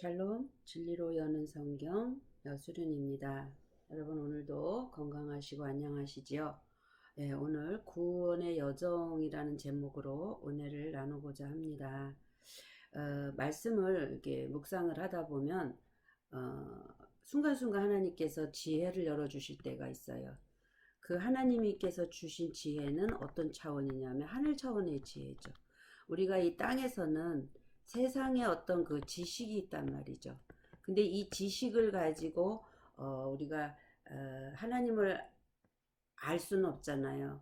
샬롬, 진리로 여는 성경 여수련입니다. 여러분 오늘도 건강하시고 안녕하시지요? 네, 오늘 구원의 여정이라는 제목으로 은혜를 나누고자 합니다. 말씀을 이렇게 묵상을 하다 보면 순간순간 하나님께서 지혜를 열어주실 때가 있어요. 그 하나님께서 주신 지혜는 어떤 차원이냐면 하늘 차원의 지혜죠. 우리가 이 땅에서는 세상에 어떤 그 지식이 있단 말이죠. 근데 이 지식을 가지고 우리가 하나님을 알 수는 없잖아요.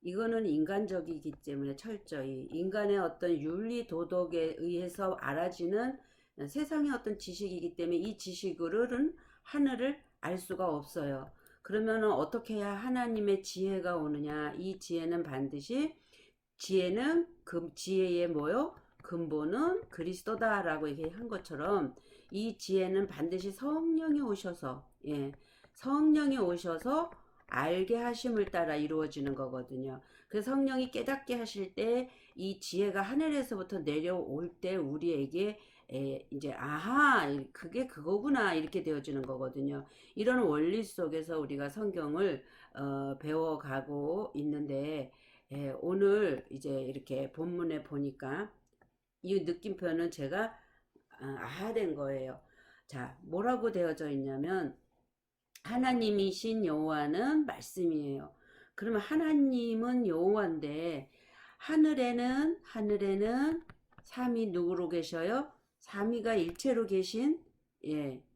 이거는 인간적이기 때문에 철저히 인간의 어떤 윤리 도덕에 의해서 알아지는 세상의 어떤 지식이기 때문에 이 지식으로는 하늘을 알 수가 없어요. 그러면 어떻게 해야 하나님의 지혜가 오느냐? 이 지혜는 반드시 지혜는 그 지혜의 뭐요? 근본은 그리스도다라고 얘기한 것처럼 이 지혜는 반드시 성령이 오셔서 성령이 오셔서 알게 하심을 따라 이루어지는 거거든요. 그 성령이 깨닫게 하실 때 이 지혜가 하늘에서부터 내려올 때 우리에게 이제 아하 그게 그거구나 이렇게 되어지는 거거든요. 이런 원리 속에서 우리가 성경을 배워가고 있는데 오늘 이제 이렇게 본문에 보니까 이 느낌표는 제가 아하된 거예요. 자, 뭐라고 되어져 있냐면 하나님이신 여호와는 말씀이에요. 그러면 하나님은 여호와인데 하늘에는 삼위 누구로 계셔요? 삼위가 일체로 계신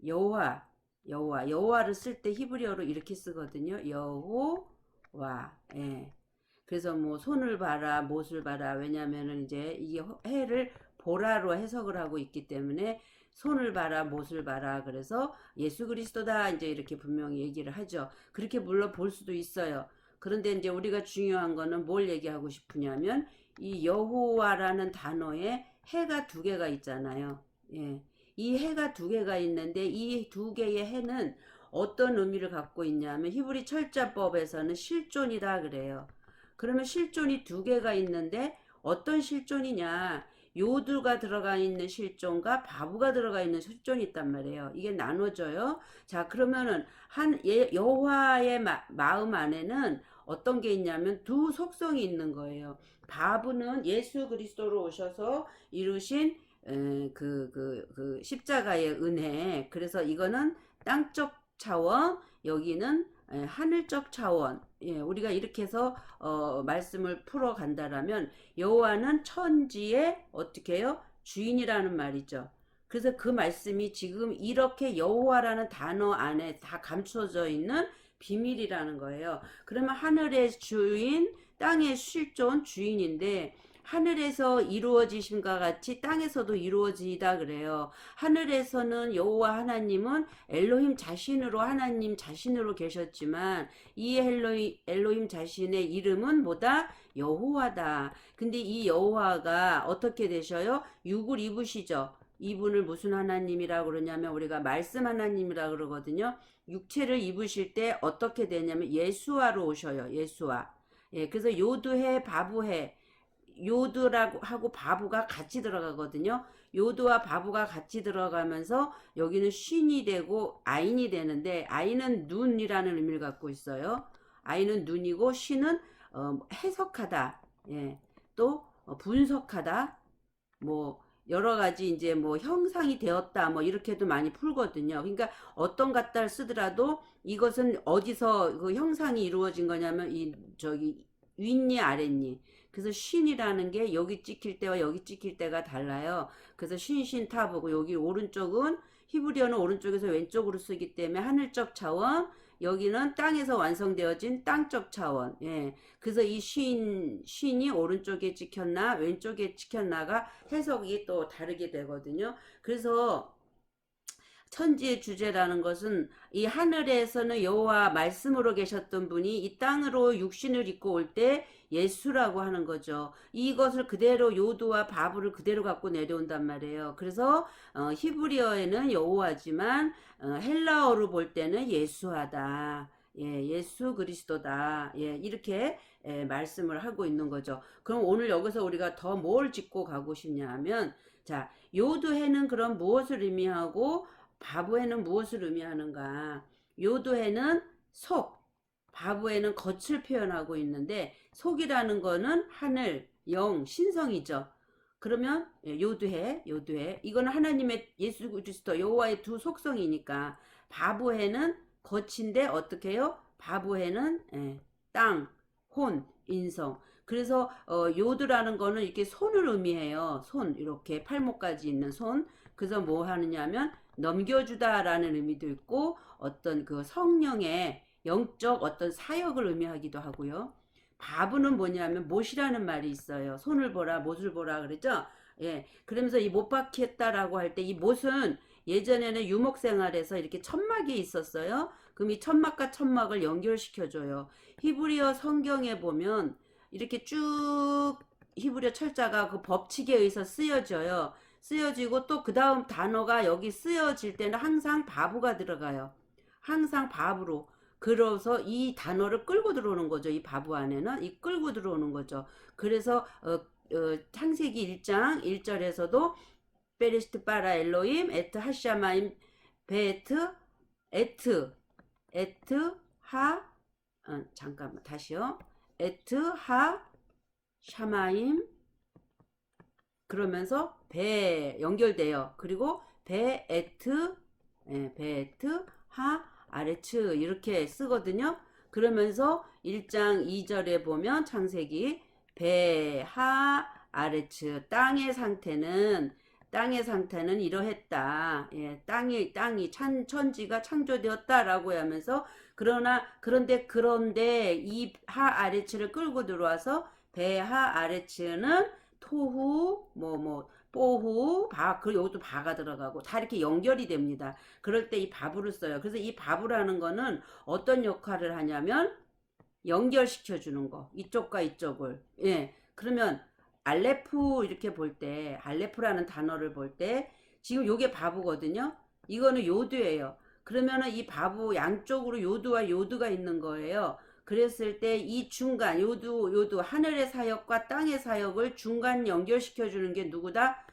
여호와를 쓸 때 히브리어로 이렇게 쓰거든요. 여호와. 그래서 뭐 손을 봐라, 못을 봐라. 왜냐면은 이제 이 해를 보라로 해석을 하고 있기 때문에 손을 봐라, 못을 봐라. 그래서 예수 그리스도다. 이제 이렇게 분명히 얘기를 하죠. 그렇게 물론 볼 수도 있어요. 그런데 이제 우리가 중요한 거는 뭘 얘기하고 싶으냐면 이 여호와라는 단어에 해가 두 개가 있잖아요. 이 해가 두 개가 있는데 이 두 개의 해는 어떤 의미를 갖고 있냐면 히브리 철자법에서는 실존이다 그래요. 그러면 실존이 두 개가 있는데 어떤 실존이냐? 요두가 들어가 있는 실존과 바브가 들어가 있는 실존이 있단 말이에요. 이게 나눠져요. 자, 그러면은 여호와의 마음 안에는 어떤 게 있냐면 두 속성이 있는 거예요. 바브는 예수 그리스도로 오셔서 이루신 그 십자가의 은혜. 그래서 이거는 땅적 차원, 여기는 하늘적 차원. 우리가 이렇게 해서 말씀을 풀어 간다라면 여호와는 천지의 어떻게 해요? 주인이라는 말이죠. 그래서 그 말씀이 지금 이렇게 여호와라는 단어 안에 다 감춰져 있는 비밀이라는 거예요. 그러면 하늘의 주인, 땅의 실존 주인인데 하늘에서 이루어지심과 같이 땅에서도 이루어지다 그래요. 하늘에서는 여호와 하나님은 엘로힘 자신으로 하나님 자신으로 계셨지만 이 엘로힘 자신의 이름은 뭐다? 여호와다. 근데 이 여호와가 어떻게 되셔요? 육을 입으시죠. 이분을 무슨 하나님이라고 그러냐면 우리가 말씀 하나님이라고 그러거든요. 육체를 입으실 때 어떻게 되냐면 예수와로 오셔요. 예수와. 그래서 요두해 바부해 요드라고 하고 바부가 같이 들어가거든요. 요드와 바부가 같이 들어가면서 여기는 쉰이 되고 아인이 되는데 아인은 눈이라는 의미를 갖고 있어요. 아인은 눈이고 쉰은 해석하다. 또 분석하다. 뭐 여러 가지 이제 뭐 형상이 되었다 뭐 이렇게도 많이 풀거든요. 그러니까 어떤 갖다를 쓰더라도 이것은 어디서 그 형상이 이루어진 거냐면 이 저기 윗니 아랫니. 그래서 쉰이라는 게 여기 찍힐 때와 여기 찍힐 때가 달라요. 그래서 쉰 타보고 여기 오른쪽은 히브리어는 오른쪽에서 왼쪽으로 쓰기 때문에 하늘적 차원, 여기는 땅에서 완성되어진 땅적 차원. 그래서 이 쉰이 오른쪽에 찍혔나 왼쪽에 찍혔나가 해석이 또 다르게 되거든요. 그래서 천지의 주제라는 것은 이 하늘에서는 여호와 말씀으로 계셨던 분이 이 땅으로 육신을 입고 올 때 예수라고 하는 거죠. 이것을 그대로 요두와 바브를 그대로 갖고 내려온단 말이에요. 그래서 히브리어에는 여호와지만 헬라어로 볼 때는 예수하다. 예수 그리스도다. 이렇게 말씀을 하고 있는 거죠. 그럼 오늘 여기서 우리가 더 뭘 짚고 가고 싶냐 하면 자, 요두해는 그럼 무엇을 의미하고 바부해는 무엇을 의미하는가? 요두해는 속, 바부해는 겉을 표현하고 있는데 속이라는 거는 하늘, 영, 신성이죠. 그러면 요두해, 요두해 이거는 하나님의 예수 그리스도 여호와의 두 속성이니까 바부해는 겉인데 어떻게 해요? 바부해는 땅, 혼, 인성. 그래서 요드라는 거는 이렇게 손을 의미해요. 손 이렇게 팔목까지 있는 손. 그래서 뭐 하느냐면 넘겨주다라는 의미도 있고 어떤 그 성령의 영적 어떤 사역을 의미하기도 하고요. 바브는 뭐냐면 못이라는 말이 있어요. 손을 보라, 못을 보라 그러죠. 예, 그러면서 이 못 박혔다라고 할 때 이 못은 예전에는 유목 생활에서 이렇게 천막이 있었어요. 그럼 이 천막과 천막을 연결시켜줘요. 히브리어 성경에 보면 이렇게 쭉 히브리어 철자가 그 법칙에 의해서 쓰여져요. 쓰여지고 또 그 다음 단어가 여기 쓰여질 때는 항상 바브가 들어가요. 항상 바브로. 그래서 이 단어를 끌고 들어오는 거죠. 이 바브 안에는 이 끌고 들어오는 거죠. 그래서 창세기 1장 1절에서도 베리스트 바라 엘로임 에트 하샤마임 베트 에트 에트 하 잠깐만 다시요. 에트 하 샤마임 그러면서 배 연결돼요. 그리고 베 에트 베에트 하 아레츠 이렇게 쓰거든요. 그러면서 1장 2절에 보면 창세기 배 하 아레츠 땅의 상태는 이러했다. 예, 땅이 천지가 창조되었다라고 하면서 그런데 이 하 아레츠를 끌고 들어와서 배 하 아레츠는 토후 뽀후 그리고 여기도 바가 들어가고 다 이렇게 연결이 됩니다. 그럴 때 이 바부를 써요. 그래서 이 바부라는 거는 어떤 역할을 하냐면 연결시켜 주는 거. 이쪽과 이쪽을. 예. 그러면 알레프 이렇게 볼 때 알레프라는 단어를 볼 때 지금 요게 바부거든요. 이거는 요드예요. 그러면은 이 바부 양쪽으로 요드와 요드가 있는 거예요. 그랬을 때 이 중간 요드 하늘의 사역과 땅의 사역을 중간 연결시켜 주는 게 누구다?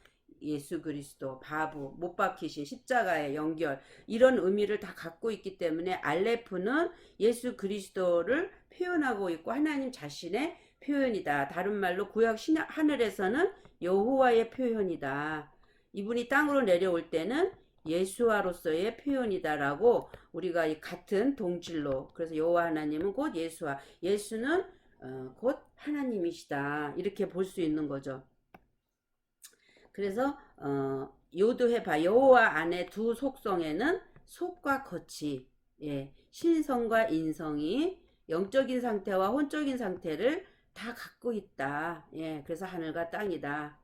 예수 그리스도 바부 못 박히신 십자가의 연결 이런 의미를 다 갖고 있기 때문에 알레프는 예수 그리스도를 표현하고 있고 하나님 자신의 표현이다. 다른 말로 구약 하늘에서는 여호와의 표현이다. 이분이 땅으로 내려올 때는 예수와로서의 표현이다라고 우리가 이 같은 동질로 그래서 여호와 하나님은 곧 예수와 예수는 곧 하나님이시다 이렇게 볼 수 있는 거죠. 그래서 요도해봐 여호와 안에 두 속성에는 속과 겉이 신성과 인성이 영적인 상태와 혼적인 상태를 다 갖고 있다. 그래서 하늘과 땅이다.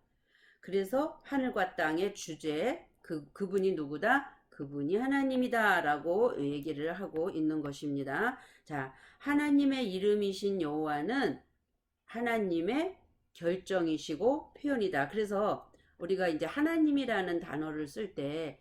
그래서 하늘과 땅의 주제 그분이 누구다? 그분이 하나님이다 라고 얘기를 하고 있는 것입니다. 자, 하나님의 이름이신 여호와는 하나님의 결정이시고 표현이다. 그래서 우리가 이제 하나님이라는 단어를 쓸 때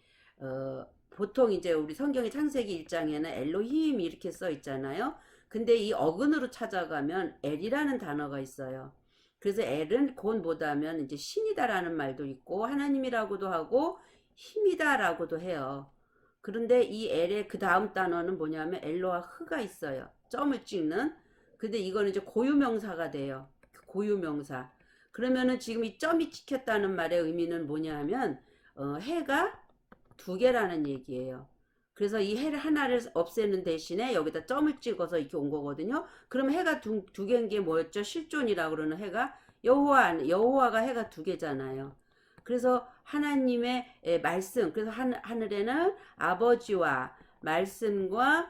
보통 이제 우리 성경의 창세기 1장에는 엘로힘 이렇게 써 있잖아요. 근데 이 어근으로 찾아가면 엘이라는 단어가 있어요. 그래서 엘은 곧 뭐다면 이제 신이다라는 말도 있고 하나님이라고도 하고 힘이다라고도 해요. 그런데 이 엘의 그 다음 단어는 뭐냐면 엘로와 흐가 있어요. 점을 찍는. 근데 이거는 이제 고유명사가 돼요. 고유명사. 그러면은 지금 이 점이 찍혔다는 말의 의미는 뭐냐 하면 해가 두 개라는 얘기예요. 그래서 이 해를 하나를 없애는 대신에 여기다 점을 찍어서 이렇게 온 거거든요. 그럼 해가 두 개인 게 뭐였죠? 실존이라고 그러는 해가 여호와가 해가 두 개잖아요. 그래서 하나님의 말씀 그래서 하늘에는 아버지와 말씀과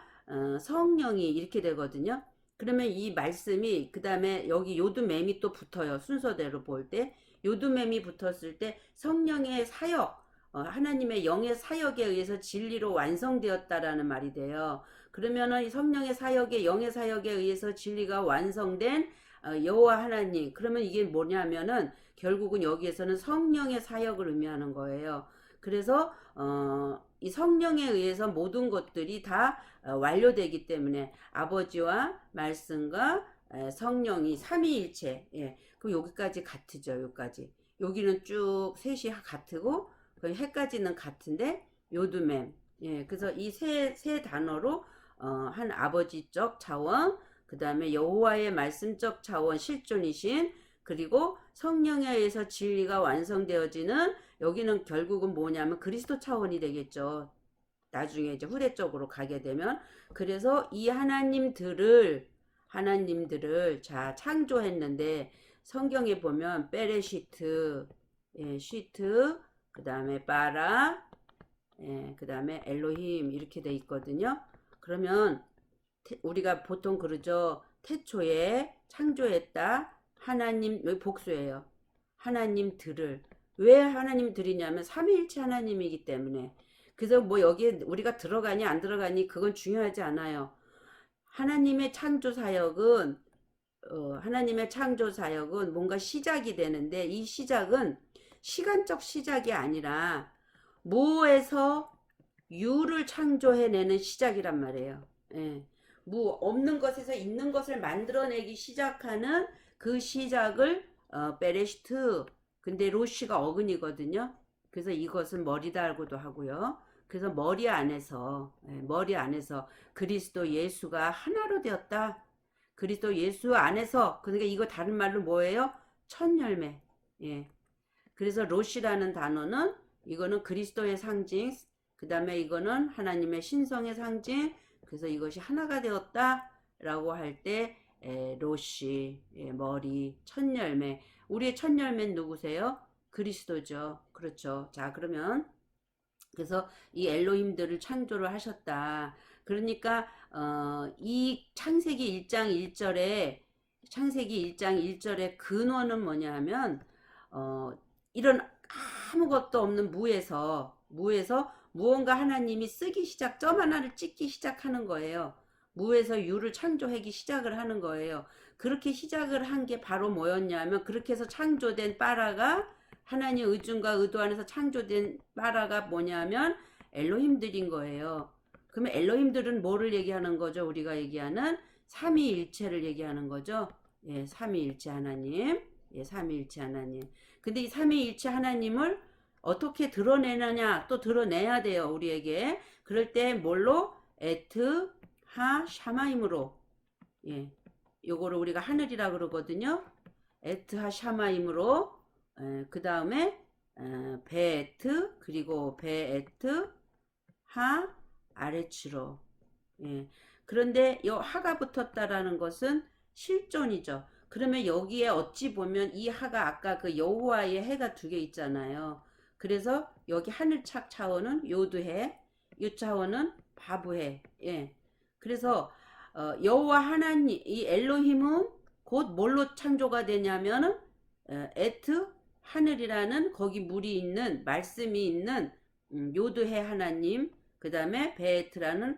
성령이 이렇게 되거든요. 그러면 이 말씀이 그 다음에 여기 요두맴이 또 붙어요. 순서대로 볼 때 요두맴이 붙었을 때 성령의 사역 하나님의 영의 사역에 의해서 진리로 완성되었다라는 말이 돼요. 그러면은 이 성령의 사역에 영의 사역에 의해서 진리가 완성된 여호와 하나님 그러면 이게 뭐냐면은 결국은 여기에서는 성령의 사역을 의미하는 거예요. 그래서 이 성령에 의해서 모든 것들이 다 완료되기 때문에 아버지와 말씀과 성령이 삼위일체 그럼 여기까지 같으죠. 여기는 쭉 셋이 같고 그 해까지는 같은데 요두맴. 예, 그래서 이 세 단어로 한 아버지적 차원, 그 다음에 여호와의 말씀적 차원 실존이신, 그리고 성령에 의해서 진리가 완성되어지는, 여기는 결국은 뭐냐면 그리스도 차원이 되겠죠. 나중에 이제 후대쪽으로 가게 되면. 그래서 이 하나님들을 자 창조했는데, 성경에 보면 베레시트, 예, 시트, 그 다음에 바라, 예, 그 다음에 엘로힘 이렇게 돼 있거든요. 그러면 우리가 보통 그러죠. 태초에 창조했다. 하나님, 여기 복수예요. 하나님들을. 왜 하나님들이냐면 삼위일체 하나님이기 때문에. 그래서 뭐 여기에 우리가 들어가니 안 들어가니 그건 중요하지 않아요. 하나님의 창조 사역은 뭔가 시작이 되는데, 이 시작은 시간적 시작이 아니라 무에서 유를 창조해내는 시작이란 말이에요. 예. 무 없는 것에서 있는 것을 만들어내기 시작하는 그 시작을 베레시트. 근데 로시가 어근이거든요. 그래서 이것은 머리다라고도 하고요. 그래서 머리 안에서 그리스도 예수가 하나로 되었다. 그리스도 예수 안에서, 그러니까 이거 다른 말로 뭐예요? 첫 열매. 예. 그래서 로시라는 단어는 이거는 그리스도의 상징, 그 다음에 이거는 하나님의 신성의 상징. 그래서 이것이 하나가 되었다라고 할 때 로시, 머리, 첫 열매. 우리의 첫 열매는 누구세요? 그리스도죠. 그렇죠. 자, 그러면 그래서 이 엘로힘들을 창조를 하셨다. 그러니까 이 창세기 1장 1절의 근원은 뭐냐 하면 이런 아무것도 없는 무에서 무언가 하나님이 쓰기 시작, 점 하나를 찍기 시작하는 거예요. 무에서 유를 창조하기 시작을 하는 거예요. 그렇게 시작을 한 게 바로 뭐였냐면, 그렇게 해서 창조된 바라가, 하나님 의중과 의도 안에서 창조된 바라가 뭐냐면 엘로힘들인 거예요. 그러면 엘로힘들은 뭐를 얘기하는 거죠? 우리가 얘기하는 삼위일체를 얘기하는 거죠. 예, 삼위일체 하나님. 예, 삼위일체 하나님. 근데 이 삼위일체 하나님을 어떻게 드러내느냐, 또 드러내야 돼요, 우리에게. 그럴 때 뭘로? 에트 하 샤마임으로. 예, 요거를 우리가 하늘이라 그러거든요. 에트 하 샤마임으로. 그 다음에 베에트, 그리고 베에트 하 아레츠로. 예. 그런데 요 하가 붙었다라는 것은 실존이죠. 그러면 여기에 어찌 보면 이 하가 아까 그 여호와의 해가 두 개 있잖아요. 그래서 여기 하늘착 차원은 요드해, 요 차원은 바브해. 예. 그래서 여호와 하나님, 이 엘로힘은 곧 뭘로 창조가 되냐면은 에트, 하늘이라는 거기 물이 있는, 말씀이 있는 요드해 하나님, 그 다음에 베에트라는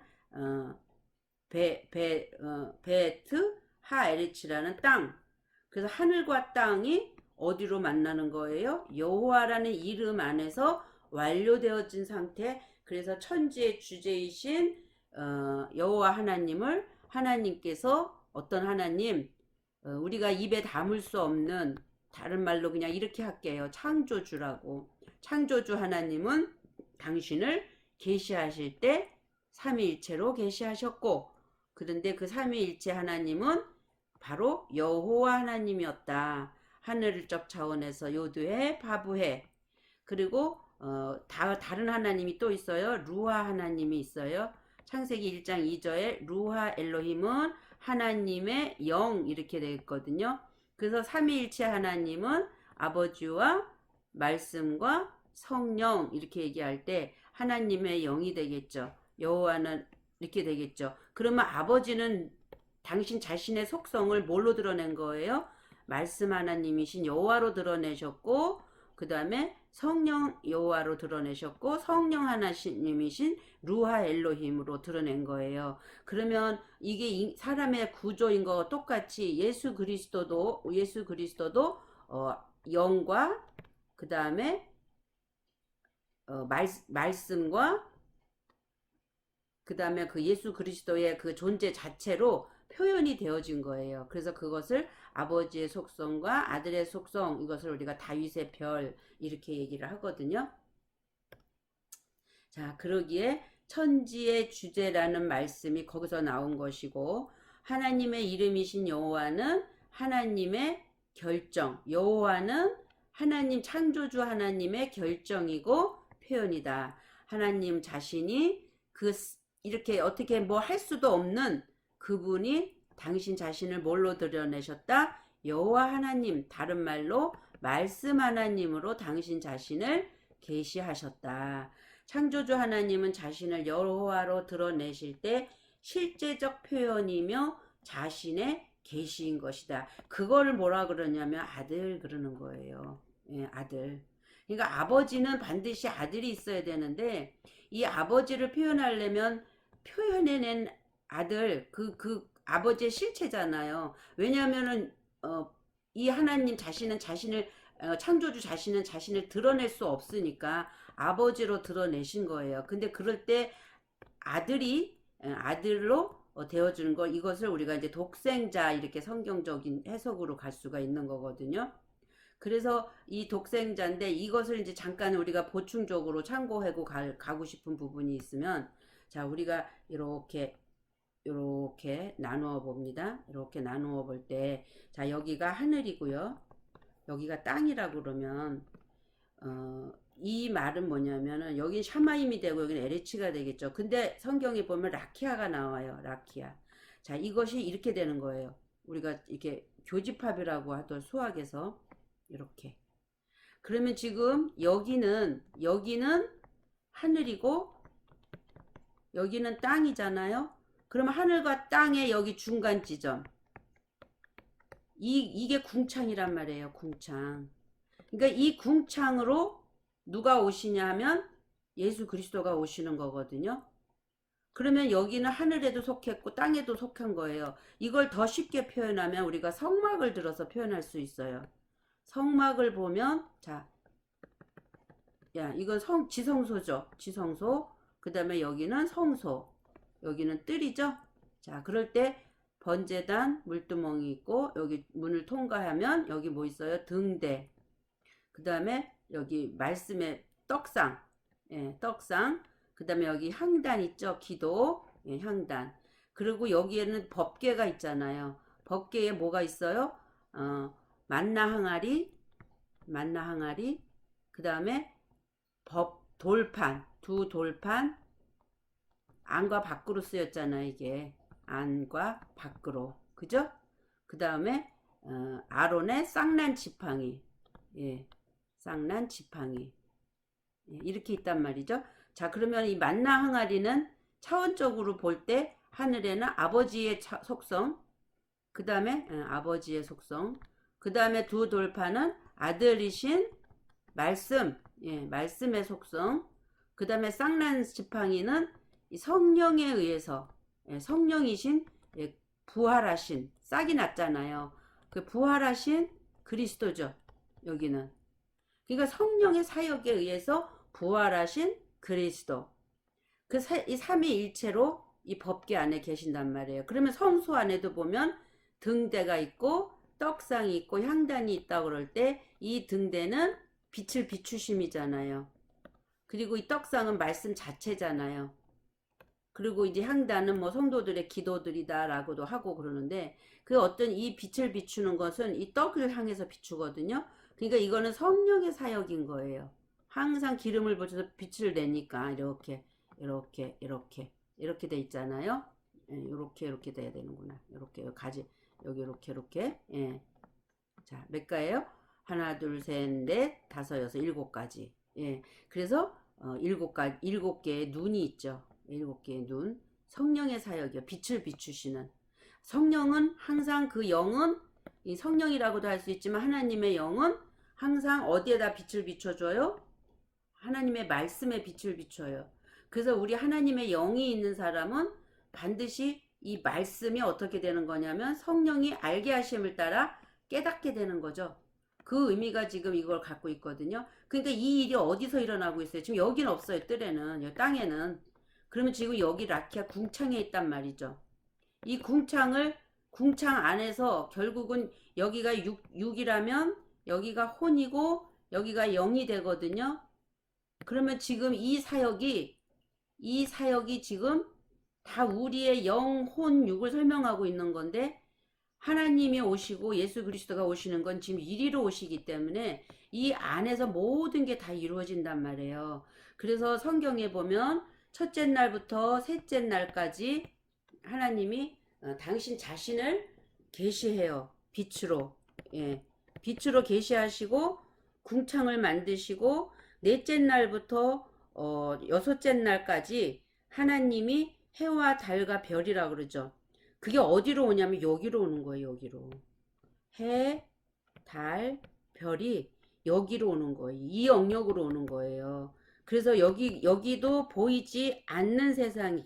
베에트 하에리치라는 땅. 그래서 하늘과 땅이 어디로 만나는 거예요? 여호와라는 이름 안에서 완료되어진 상태. 그래서 천지의 주제이신 여호와 하나님을, 하나님께서 어떤 하나님, 우리가 입에 담을 수 없는, 다른 말로 그냥 이렇게 할게요. 창조주라고. 창조주 하나님은 당신을 계시하실 때 삼위일체로 계시하셨고, 그런데 그 삼위일체 하나님은 바로 여호와 하나님이었다. 하늘적 차원에서 요드해, 바브해. 그리고 다른 하나님이 또 있어요. 루하 하나님이 있어요. 창세기 1장 2절에 루하 엘로힘은 하나님의 영 이렇게 되어 있거든요. 그래서 삼위일체 하나님은 아버지와 말씀과 성령 이렇게 얘기할 때 하나님의 영이 되겠죠. 여호와는 이렇게 되겠죠. 그러면 아버지는 당신 자신의 속성을 뭘로 드러낸 거예요? 말씀 하나님이신 여호와로 드러내셨고, 그 다음에 성령 여호와로 드러내셨고, 성령 하나님이신 루하 엘로힘으로 드러낸 거예요. 그러면 이게 사람의 구조인 거 똑같이 예수 그리스도도 영과 그 다음에 말씀과 그 다음에 그 예수 그리스도의 그 존재 자체로 표현이 되어진 거예요. 그래서 그것을 아버지의 속성과 아들의 속성, 이것을 우리가 다윗의 별 이렇게 얘기를 하거든요. 자, 그러기에 천지의 주제라는 말씀이 거기서 나온 것이고, 하나님의 이름이신 여호와는 하나님의 결정, 여호와는 하나님 창조주 하나님의 결정이고 표현이다. 하나님 자신이 이렇게 어떻게 뭐 할 수도 없는 그분이 당신 자신을 뭘로 드러내셨다? 여호와 하나님, 다른 말로 말씀 하나님으로 당신 자신을 계시하셨다. 창조주 하나님은 자신을 여호와로 드러내실 때 실제적 표현이며 자신의 계시인 것이다. 그거를 뭐라 그러냐면 아들 그러는 거예요. 예, 아들. 그러니까 아버지는 반드시 아들이 있어야 되는데 이 아버지를 표현하려면 표현해낸 아들 그 아버지의 실체잖아요. 왜냐하면은 이 하나님 자신은 자신을 창조주 자신은 자신을 드러낼 수 없으니까 아버지로 드러내신 거예요. 근데 그럴 때 아들이 아들로 되어주는 거, 이것을 우리가 이제 독생자 이렇게 성경적인 해석으로 갈 수가 있는 거거든요. 그래서 이 독생자인데 이것을 이제 잠깐 우리가 보충적으로 참고하고 가고 싶은 부분이 있으면, 자, 우리가 이렇게 나누어 봅니다. 이렇게 나누어 볼 때, 자, 여기가 하늘이고요. 여기가 땅이라고 그러면 이 말은 뭐냐면은 여긴 샤마임이 되고 여기는 에레치가 되겠죠. 근데 성경에 보면 라키아가 나와요. 라키아. 자, 이것이 이렇게 되는 거예요. 우리가 이렇게 교집합이라고 하던 수학에서 이렇게. 그러면 지금 여기는 하늘이고 여기는 땅이잖아요. 그러면 하늘과 땅의 여기 중간 지점. 이게 궁창이란 말이에요. 궁창. 그러니까 이 궁창으로 누가 오시냐 하면 예수 그리스도가 오시는 거거든요. 그러면 여기는 하늘에도 속했고 땅에도 속한 거예요. 이걸 더 쉽게 표현하면 우리가 성막을 들어서 표현할 수 있어요. 성막을 보면, 자, 야, 이건 지성소죠. 지성소. 그 다음에 여기는 성소. 여기는 뜰이죠. 자, 그럴 때 번제단 물두멍이 있고 여기 문을 통과하면 여기 뭐 있어요? 등대. 그 다음에 여기 말씀의 떡상. 예, 떡상. 그 다음에 여기 향단 있죠? 기도. 예, 향단. 그리고 여기에는 법궤가 있잖아요. 법궤에 뭐가 있어요? 만나 항아리. 그 다음에 돌판. 두 돌판. 안과 밖으로 쓰였잖아요. 이게 안과 밖으로, 그죠? 그 다음에 아론의 쌍난 지팡이, 예, 쌍난 지팡이, 예, 이렇게 있단 말이죠. 자, 그러면 이 만나 항아리는 차원적으로 볼 때 하늘에는 아버지의 속성, 그 다음에 아버지의 속성, 그 다음에 두 돌판은 아들이신 말씀, 예, 말씀의 속성, 그 다음에 쌍난 지팡이는 성령에 의해서, 예, 성령이신, 예, 부활하신, 싹이 났잖아요. 그 부활하신 그리스도죠. 여기는. 그러니까 성령의 사역에 의해서 부활하신 그리스도. 이 삼위일체로 이 법궤 안에 계신단 말이에요. 그러면 성소 안에도 보면 등대가 있고 떡상이 있고 향단이 있다고 그럴 때 이 등대는 빛을 비추심이잖아요. 그리고 이 떡상은 말씀 자체잖아요. 그리고 이제 향단은 뭐 성도들의 기도들이다라고도 하고 그러는데, 그 어떤 이 빛을 비추는 것은 이 떡을 향해서 비추거든요. 그러니까 이거는 성령의 사역인 거예요. 항상 기름을 부어서 빛을 내니까 이렇게 돼 있잖아요. 예, 이렇게 돼야 되는구나. 이렇게 가지 여기 이렇게 예. 자, 몇 가예요? 하나, 둘, 셋, 넷, 다섯, 여섯, 일곱 가지. 예. 그래서 일곱 개의 눈이 있죠. 일곱 개의 눈. 성령의 사역이요. 빛을 비추시는. 성령은 항상 그 영은, 이 성령이라고도 할 수 있지만 하나님의 영은 항상 어디에다 빛을 비춰줘요? 하나님의 말씀에 빛을 비춰요. 그래서 우리 하나님의 영이 있는 사람은 반드시 이 말씀이 어떻게 되는 거냐면 성령이 알게 하심을 따라 깨닫게 되는 거죠. 그 의미가 지금 이걸 갖고 있거든요. 그러니까 이 일이 어디서 일어나고 있어요? 지금 여기는 없어요. 뜰에는. 여기 땅에는. 그러면 지금 여기 라키아 궁창에 있단 말이죠. 이 궁창 안에서 결국은 여기가 6이라면 여기가 혼이고 여기가 0이 되거든요. 그러면 지금 이 사역이 지금 다 우리의 영혼 육을 설명하고 있는 건데, 하나님이 오시고 예수 그리스도가 오시는 건 지금 이리로 오시기 때문에 이 안에서 모든 게 다 이루어진단 말이에요. 그래서 성경에 보면 첫째 날부터 셋째 날까지 하나님이 당신 자신을 계시해요. 빛으로. 예. 빛으로 계시하시고 궁창을 만드시고 넷째 날부터 여섯째 날까지 하나님이 해와 달과 별이라 그러죠. 그게 어디로 오냐면 여기로 오는 거예요. 여기로. 해, 달, 별이 여기로 오는 거예요. 이 영역으로 오는 거예요. 그래서 여기도 보이지 않는 세상,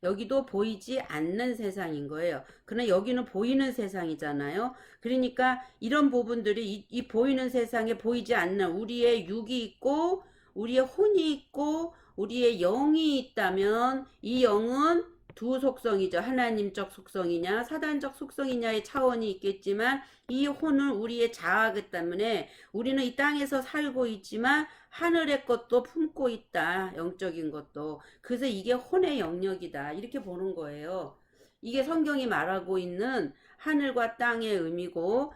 여기도 보이지 않는 세상인 거예요. 그러나 여기는 보이는 세상이잖아요. 그러니까 이런 부분들이 이 보이는 세상에 보이지 않는 우리의 육이 있고 우리의 혼이 있고 우리의 영이 있다면, 이 영은 두 속성이죠. 하나님적 속성이냐 사단적 속성이냐의 차원이 있겠지만, 이 혼은 우리의 자아기 때문에 우리는 이 땅에서 살고 있지만 하늘의 것도 품고 있다. 영적인 것도. 그래서 이게 혼의 영역이다. 이렇게 보는 거예요. 이게 성경이 말하고 있는 하늘과 땅의 의미고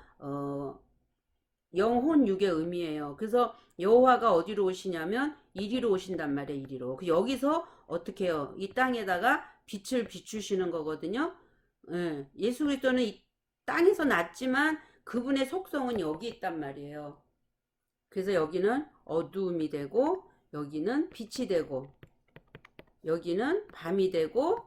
영혼 육의 의미예요. 그래서 여호와가 어디로 오시냐면 이리로 오신단 말이에요. 이리로. 여기서 어떻게 해요? 이 땅에다가 빛을 비추시는 거거든요. 예. 예수 그리스도는 이 땅에서 났지만 그분의 속성은 여기 있단 말이에요. 그래서 여기는 어두움이 되고 여기는 빛이 되고 여기는 밤이 되고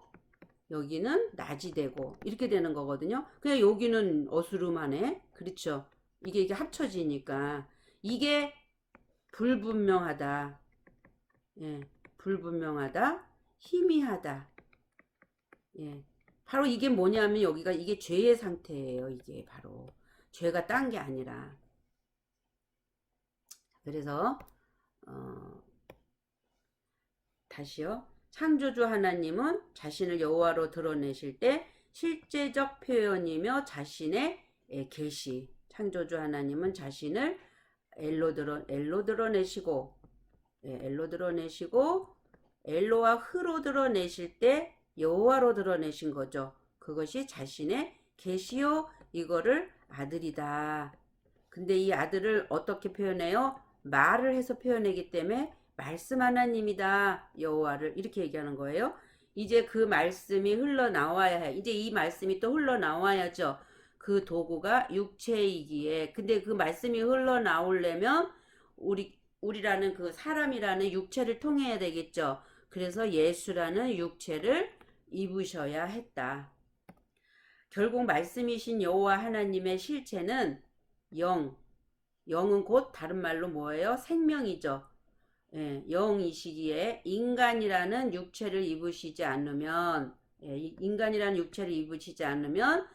여기는 낮이 되고 이렇게 되는 거거든요. 그냥 여기는 어스름하네. 그렇죠. 이게 합쳐지니까 이게 불분명하다. 예, 불분명하다. 희미하다. 예, 바로 이게 뭐냐면 여기가 이게 죄의 상태예요. 이게 바로 죄가 딴 게 아니라. 그래서 다시요. 창조주 하나님은 자신을 여호와로 드러내실 때 실제적 표현이며 자신의 계시. 창조주 하나님은 자신을 엘로 드러내시고, 엘로 드러내시고, 엘로와 흐로 드러내실 때 여호와로 드러내신 거죠. 그것이 자신의 계시요, 이거를 아들이다. 근데 이 아들을 어떻게 표현해요? 말을 해서 표현하기 때문에 말씀 하나님이다. 여호와를 이렇게 얘기하는 거예요. 이제 그 말씀이 흘러나와야 해. 이제 이 말씀이 또 흘러나와야죠. 그 도구가 육체이기에. 근데 그 말씀이 흘러나오려면 우리라는 그 사람이라는 육체를 통해야 되겠죠. 그래서 예수라는 육체를 입으셔야 했다. 결국 말씀이신 여호와 하나님의 실체는 영은 곧 다른 말로 뭐예요? 생명이죠. 예, 영이시기에 인간이라는 육체를 입으시지 않으면, 인간이라는 육체를 입으시지 않으면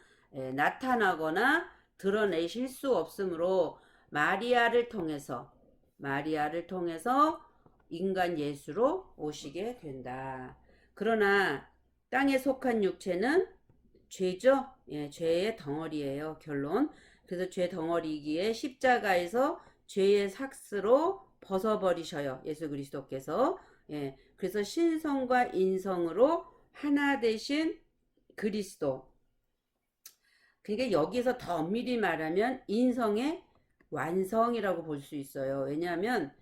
나타나거나 드러내실 수 없으므로 마리아를 통해서 인간 예수로 오시게 된다. 그러나 땅에 속한 육체는 죄죠. 예, 죄의 덩어리예요. 결론. 그래서 죄 덩어리이기에 십자가에서 죄의 삭스로 벗어버리셔요. 예수 그리스도께서. 예, 그래서 신성과 인성으로 하나 되신 그리스도. 그러니까 여기서 더 엄밀히 말하면 인성의 완성이라고 볼 수 있어요. 왜냐하면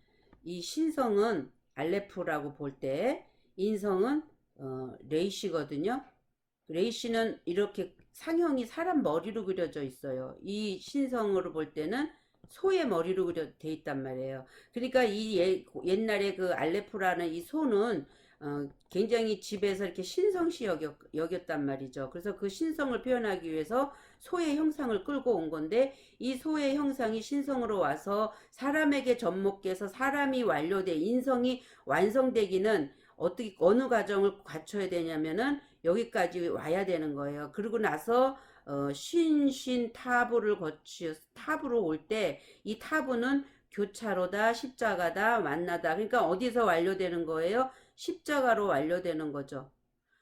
이 신성은 알레프라고 볼 때, 인성은 레이시거든요. 레이시는 이렇게 상형이 사람 머리로 그려져 있어요. 이 신성으로 볼 때는 소의 머리로 돼 있단 말이에요. 그러니까 이 옛날에 그 알레프라는 이 소는 굉장히 집에서 이렇게 신성시 여겼단 말이죠. 그래서 그 신성을 표현하기 위해서 소의 형상을 끌고 온 건데, 이 소의 형상이 신성으로 와서 사람에게 접목해서 사람이 완료돼 인성이 완성되기는 어느 과정을 갖춰야 되냐면은 여기까지 와야 되는 거예요. 그러고 나서 타부를 거치 타부로 올 때 이 타부는 교차로다, 십자가다, 만나다. 그러니까 어디서 완료되는 거예요? 십자가로 완료되는 거죠.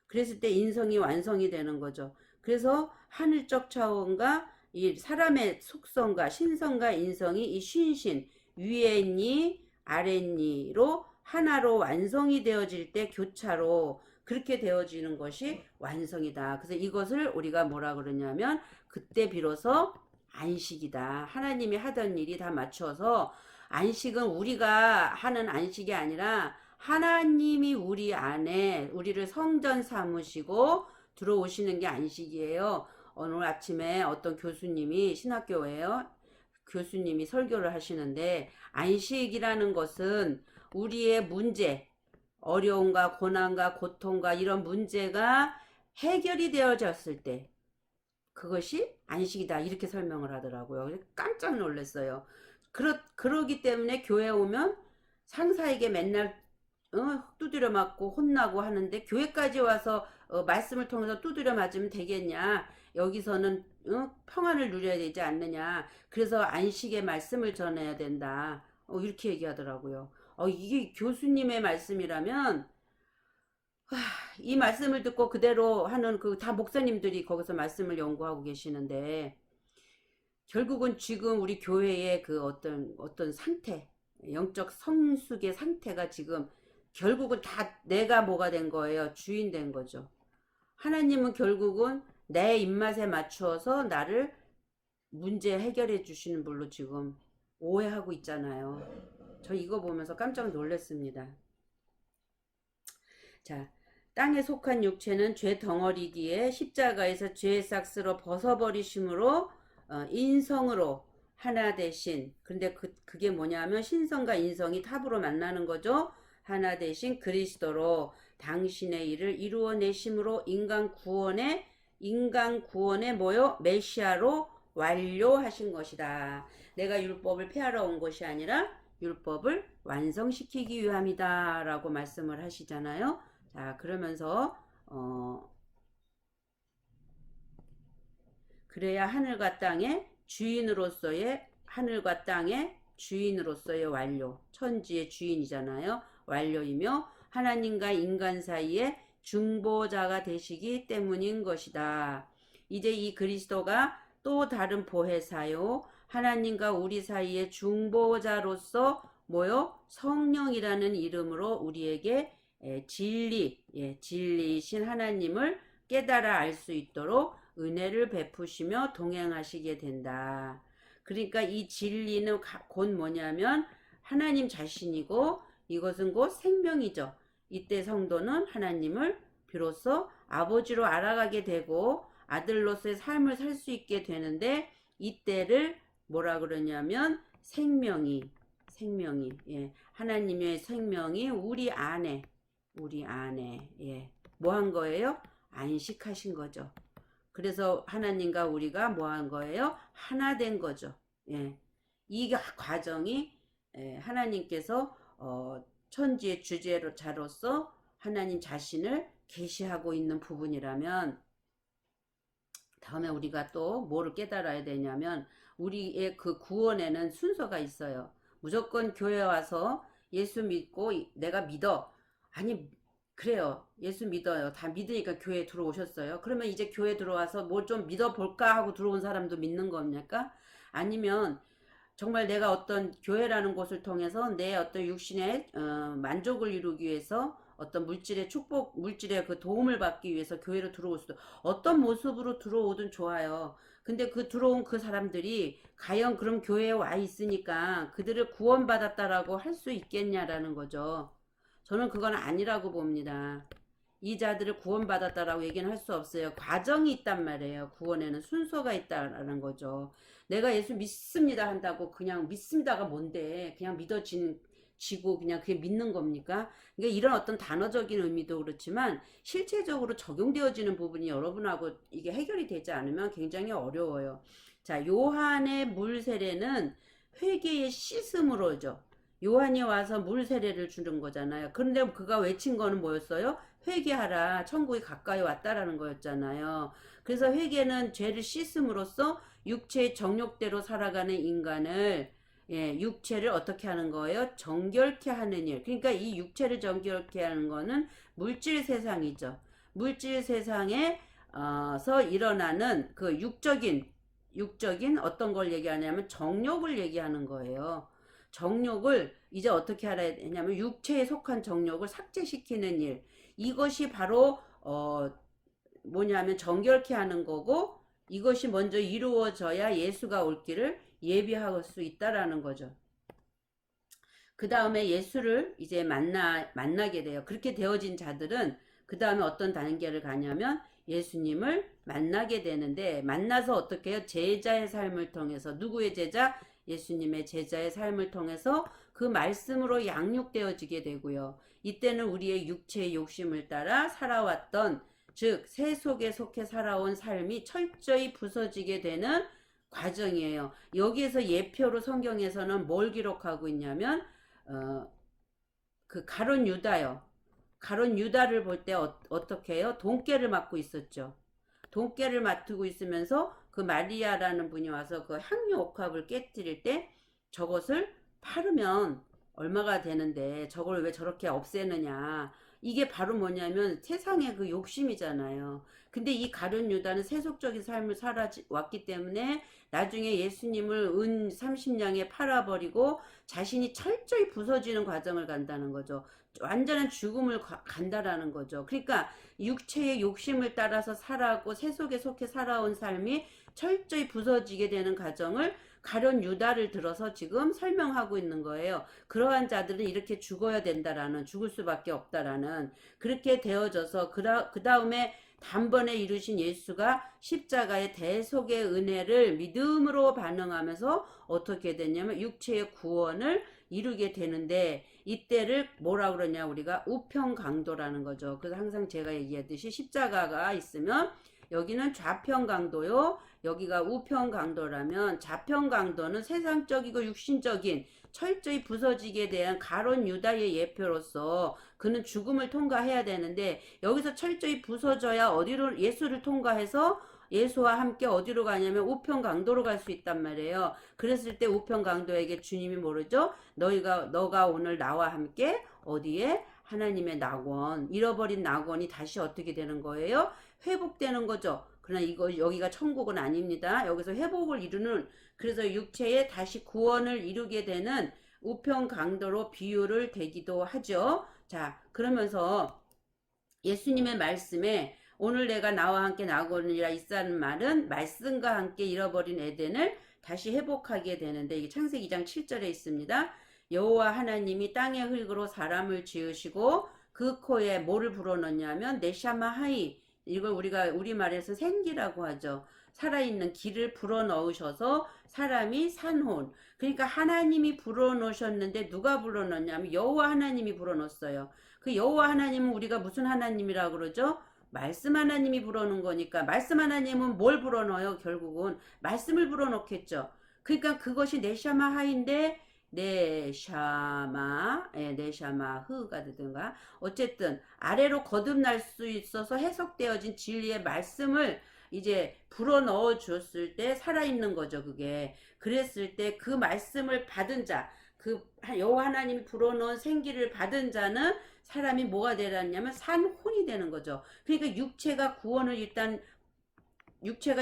그랬을 때 인성이 완성이 되는 거죠. 그래서 하늘적 차원과 이 사람의 속성과 신성과 인성이 이 신신 위에니 아래니로 하나로 완성이 되어질 때 교차로 그렇게 되어지는 것이 완성이다. 그래서 이것을 우리가 뭐라 그러냐면 그때 비로소 안식이다. 하나님이 하던 일이 다 맞춰서 안식은 우리가 하는 안식이 아니라 하나님이 우리 안에 우리를 성전 삼으시고 들어오시는 게 안식이에요. 오늘 아침에 어떤 교수님이 신학교에요. 교수님이 설교를 하시는데 안식이라는 것은 우리의 문제, 어려움과 고난과 고통과 이런 문제가 해결이 되어졌을 때 그것이 안식이다 이렇게 설명을 하더라고요. 깜짝 놀랐어요. 그러기 때문에 교회 오면 상사에게 맨날 두드려 맞고 혼나고 하는데 교회까지 와서 말씀을 통해서 두드려 맞으면 되겠냐. 여기서는 평안을 누려야 되지 않느냐. 그래서 안식의 말씀을 전해야 된다. 이렇게 얘기하더라고요. 이게 교수님의 말씀이라면 이 말씀을 듣고 그대로 하는 그 다 목사님들이 거기서 말씀을 연구하고 계시는데 결국은 지금 우리 교회의 그 어떤 상태, 영적 성숙의 상태가 지금 결국은 다 내가 뭐가 된 거예요. 주인 된 거죠. 하나님은 결국은 내 입맛에 맞추어서 나를 문제 해결해 주시는 분로 지금 오해하고 있잖아요. 저 이거 보면서 깜짝 놀랐습니다. 자, 땅에 속한 육체는 죄 덩어리기에 십자가에서 죄의 삭스로 벗어버리심으로 인성으로 하나 되신, 근데 그게 뭐냐면 신성과 인성이 탑으로 만나는 거죠. 하나 되신 그리스도로 당신의 일을 이루어내심으로 인간 구원의 뭐요? 메시아로 완료하신 것이다. 내가 율법을 폐하러 온 것이 아니라 율법을 완성시키기 위함이다 라고 말씀을 하시잖아요. 자, 그러면서 그래야 하늘과 땅의 주인으로서의 완료, 천지의 주인이잖아요. 완료이며 하나님과 인간 사이의 중보자가 되시기 때문인 것이다. 이제 이 그리스도가 또 다른 보혜사요 하나님과 우리 사이의 중보자로서 뭐요? 성령이라는 이름으로 우리에게 진리이신 하나님을 깨달아 알 수 있도록 은혜를 베푸시며 동행하시게 된다. 그러니까 이 진리는 곧 뭐냐면 하나님 자신이고 이것은 곧 생명이죠. 이때 성도는 하나님을 비로소 아버지로 알아가게 되고 아들로서의 삶을 살 수 있게 되는데 이때를 뭐라 그러냐면 생명이 하나님의 생명이 우리 안에 뭐 한 거예요? 안식하신 거죠. 그래서 하나님과 우리가 뭐 한 거예요? 하나 된 거죠. 이 과정이 하나님께서 천지의 주제자로서 하나님 자신을 계시하고 있는 부분이라면 다음에 우리가 또 뭐를 깨달아야 되냐면 우리의 그 구원에는 순서가 있어요. 무조건 교회 와서 예수 믿고 내가 믿어. 아니 그래요. 예수 믿어요. 다 믿으니까 교회에 들어오셨어요. 그러면 이제 교회 들어와서 뭘 좀 믿어볼까 하고 들어온 사람도 믿는 겁니까? 아니면 정말 내가 어떤 교회라는 곳을 통해서 내 어떤 육신의 만족을 이루기 위해서 어떤 물질의 축복, 물질의 그 도움을 받기 위해서 교회로 들어올 수도 어떤 모습으로 들어오든 좋아요. 근데 그 들어온 그 사람들이 과연 그럼 교회에 와 있으니까 그들을 구원받았다라고 할 수 있겠냐라는 거죠. 저는 그건 아니라고 봅니다. 이 자들을 구원받았다라고 얘기는 할 수 없어요. 과정이 있단 말이에요. 구원에는 순서가 있다라는 거죠. 내가 예수 믿습니다 한다고 그냥 믿습니다가 뭔데 그냥 믿어지고 그냥 그게 믿는 겁니까? 그러니까 이런 어떤 단어적인 의미도 그렇지만 실체적으로 적용되어지는 부분이 여러분하고 이게 해결이 되지 않으면 굉장히 어려워요. 자, 요한의 물 세례는 회개의 씻음으로죠. 요한이 와서 물 세례를 주는 거잖아요. 그런데 그가 외친 거는 뭐였어요? 회개하라. 천국이 가까이 왔다라는 거였잖아요. 그래서 회개는 죄를 씻음으로써 육체의 정욕대로 살아가는 인간을 예, 육체를 어떻게 하는 거예요? 정결케 하는 일. 그러니까 이 육체를 정결케 하는 거는 물질 세상이죠. 물질 세상에서 일어나는 그 육적인 어떤 걸 얘기하냐면 정욕을 얘기하는 거예요. 정욕을 이제 어떻게 알아야 되냐면 육체에 속한 정욕을 삭제시키는 일. 이것이 바로 뭐냐면 정결케 하는 거고, 이것이 먼저 이루어져야 예수가 올 길을 예비할 수 있다라는 거죠. 그 다음에 예수를 이제 만나게 돼요. 그렇게 되어진 자들은 그 다음에 어떤 단계를 가냐면 예수님을 만나게 되는데, 만나서 어떻게 해요? 제자의 삶을 통해서, 누구의 제자? 예수님의 제자의 삶을 통해서 그 말씀으로 양육되어지게 되고요. 이때는 우리의 육체의 욕심을 따라 살아왔던, 즉 세속에 속해 살아온 삶이 철저히 부서지게 되는 과정이에요. 여기에서 예표로 성경에서는 뭘 기록하고 있냐면 그 가룟 유다요. 가룟 유다를 볼 때 어떻게 해요? 돈깨를 맡고 있었죠. 돈깨를 맡고 있으면서 그 마리아라는 분이 와서 그 향유 옥합을 깨뜨릴 때 저것을 팔으면 얼마가 되는데 저걸 왜 저렇게 없애느냐. 이게 바로 뭐냐면 세상의 그 욕심이잖아요. 근데 이 가룟 유다는 세속적인 삶을 살아왔기 때문에 나중에 예수님을 은 30냥에 팔아버리고 자신이 철저히 부서지는 과정을 간다는 거죠. 완전한 죽음을 간다라는 거죠. 그러니까 육체의 욕심을 따라서 살아고 세속에 속해 살아온 삶이 철저히 부서지게 되는 과정을 가룟 유다를 들어서 지금 설명하고 있는 거예요. 그러한 자들은 이렇게 죽어야 된다라는, 죽을 수밖에 없다라는, 그렇게 되어져서 그 다음에 단번에 이루신 예수가 십자가의 대속의 은혜를 믿음으로 반응하면서 어떻게 됐냐면 육체의 구원을 이루게 되는데, 이때를 뭐라 그러냐, 우리가 우평강도라는 거죠. 그래서 항상 제가 얘기했듯이 십자가가 있으면 여기는 좌평강도요, 여기가 우평강도라면, 좌평강도는 세상적이고 육신적인 철저히 부서지게 대한 가룟 유다의 예표로서 그는 죽음을 통과해야 되는데, 여기서 철저히 부서져야 어디로, 예수를 통과해서 예수와 함께 어디로 가냐면 우평강도로 갈 수 있단 말이에요. 그랬을 때 우평강도에게 주님이 모르죠? 너가 오늘 나와 함께 어디에? 하나님의 낙원, 잃어버린 낙원이 다시 어떻게 되는 거예요? 회복되는 거죠. 그러나 이거 여기가 천국은 아닙니다. 여기서 회복을 이루는, 그래서 육체에 다시 구원을 이루게 되는 우평강도로 비유를 되기도 하죠. 자, 그러면서 예수님의 말씀에 오늘 내가 나와 함께 나오느니라 있다는 말은 말씀과 함께 잃어버린 에덴을 다시 회복하게 되는데, 이게 창세기 2장 7절에 있습니다. 여호와 하나님이 땅의 흙으로 사람을 지으시고 그 코에 뭐를 불어넣냐면 네샤마 하이, 이걸 우리가 우리말에서 생기라고 하죠. 살아있는 기를 불어넣으셔서 사람이 산혼. 그러니까 하나님이 불어넣으셨는데 누가 불어넣냐면 여호와 하나님이 불어넣었어요. 그 여호와 하나님은 우리가 무슨 하나님이라고 그러죠? 말씀 하나님이 불어넣은 거니까, 말씀 하나님은 뭘 불어넣어요? 결국은 말씀을 불어넣겠죠. 그러니까 그것이 네샤마 하인데, 네샤마 흐가 되든가, 어쨌든 아래로 거듭날 수 있어서 해석되어진 진리의 말씀을 이제 불어넣어 줬을 때 살아있는 거죠. 그게 그랬을 때 그 말씀을 받은 자, 그 여호와 하나님이 불어넣은 생기를 받은 자는 사람이 뭐가 되냐면 산혼이 되는 거죠. 그러니까 육체가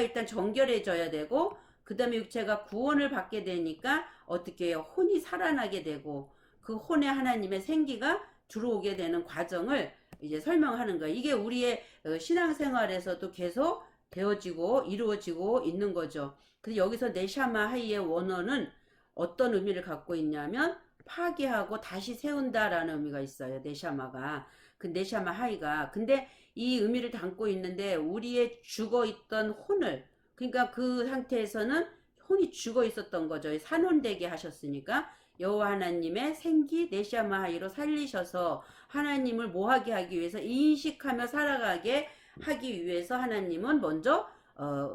일단 정결해져야 되고, 그 다음에 육체가 구원을 받게 되니까 어떻게 해요? 혼이 살아나게 되고, 그 혼에 하나님의 생기가 들어오게 되는 과정을 이제 설명하는 거예요. 이게 우리의 신앙생활에서도 계속 되어지고 이루어지고 있는 거죠. 그래서 여기서 네샤마 하이의 원어는 어떤 의미를 갖고 있냐면 파괴하고 다시 세운다라는 의미가 있어요. 네샤마가. 그 네샤마 하이가. 근데 이 의미를 담고 있는데 우리의 죽어있던 혼을, 그러니까 그 상태에서는 혼이 죽어 있었던 거죠. 산혼되게 하셨으니까 여호와 하나님의 생기 네샤마 하이로 살리셔서 하나님을 뭐하게 하기 위해서 인식하며 살아가게 하기 위해서 하나님은 먼저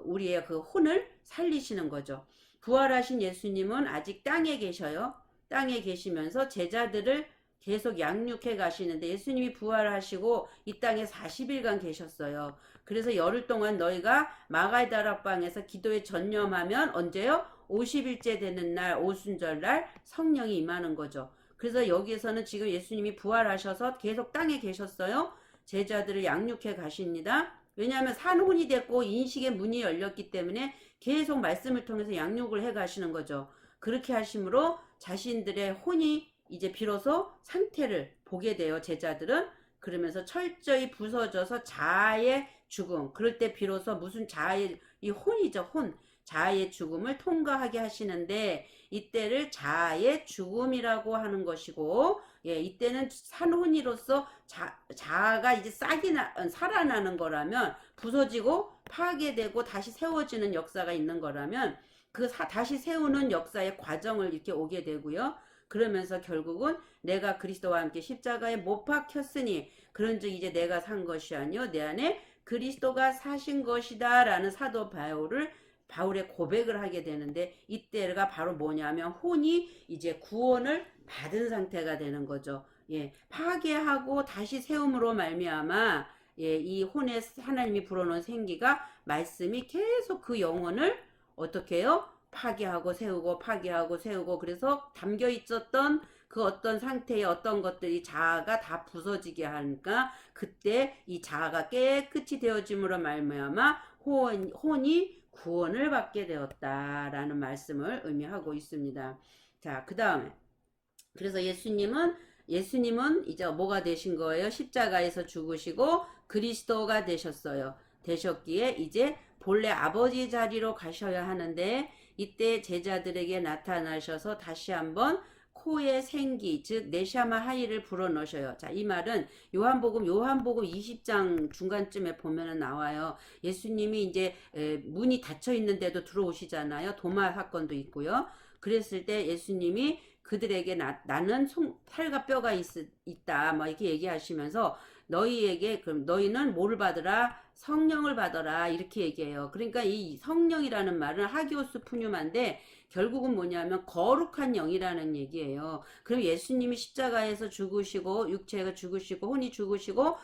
우리의 그 혼을 살리시는 거죠. 부활하신 예수님은 아직 땅에 계셔요. 땅에 계시면서 제자들을 계속 양육해 가시는데, 예수님이 부활하시고 이 땅에 40일간 계셨어요. 그래서 열흘 동안 너희가 마가다락방에서 기도에 전념하면 언제요? 50일째 되는 날 오순절 날 성령이 임하는 거죠. 그래서 여기에서는 지금 예수님이 부활하셔서 계속 땅에 계셨어요. 제자들을 양육해 가십니다. 왜냐하면 산혼이 됐고 인식의 문이 열렸기 때문에 계속 말씀을 통해서 양육을 해 가시는 거죠. 그렇게 하심으로 자신들의 혼이 이제 비로소 상태를 보게 돼요. 제자들은. 그러면서 철저히 부서져서 자아의 죽음. 그럴 때 비로소 무슨 자아의 이 혼이죠. 혼. 자아의 죽음을 통과하게 하시는데 이때를 자아의 죽음이라고 하는 것이고, 예, 이때는 산혼이로서 자아가 이제 살아나는 거라면, 부서지고 파괴되고 다시 세워지는 역사가 있는 거라면 그 다시 세우는 역사의 과정을 이렇게 오게 되고요. 그러면서 결국은 내가 그리스도와 함께 십자가에 못 박혔으니 그런즉 이제 내가 산 것이 아니요 내 안에 그리스도가 사신 것이다 라는 사도 바울의 고백을 하게 되는데, 이때가 바로 뭐냐면 혼이 이제 구원을 받은 상태가 되는 거죠. 예, 파괴하고 다시 세움으로 말미암아, 예, 이 혼에 하나님이 불어넣은 생기가 말씀이 계속 그 영혼을 어떻게 해요? 파괴하고 세우고 파괴하고 세우고, 그래서 담겨 있었던 그 어떤 상태의 어떤 것들이 자아가 다 부서지게 하니까 그때 이 자아가 깨끗이 되어짐으로 말미암아 혼이 구원을 받게 되었다라는 말씀을 의미하고 있습니다. 자, 그 다음에 그래서 예수님은 이제 뭐가 되신 거예요? 십자가에서 죽으시고 그리스도가 되셨기에 이제 본래 아버지 자리로 가셔야 하는데, 이때 제자들에게 나타나셔서 다시 한번 코의 생기, 즉 네샤마 하이를 불어넣으셔요. 자, 이 말은 요한복음 20장 중간쯤에 보면은 나와요. 예수님이 이제 문이 닫혀 있는데도 들어오시잖아요. 도마 사건도 있고요. 그랬을 때 예수님이 그들에게 나는 살과 뼈가 있다 막 이렇게 얘기하시면서 너희에게 그럼 너희는 뭐를 받으라? 성령을 받아라 이렇게 얘기해요. 그러니까 이 성령이라는 말은 하기오스 푸뉴마인데 결국은 뭐냐면 거룩한 영이라는 얘기예요. 그럼 예수님이 십자가에서 죽으시고 육체가 죽으시고 혼이 죽으시고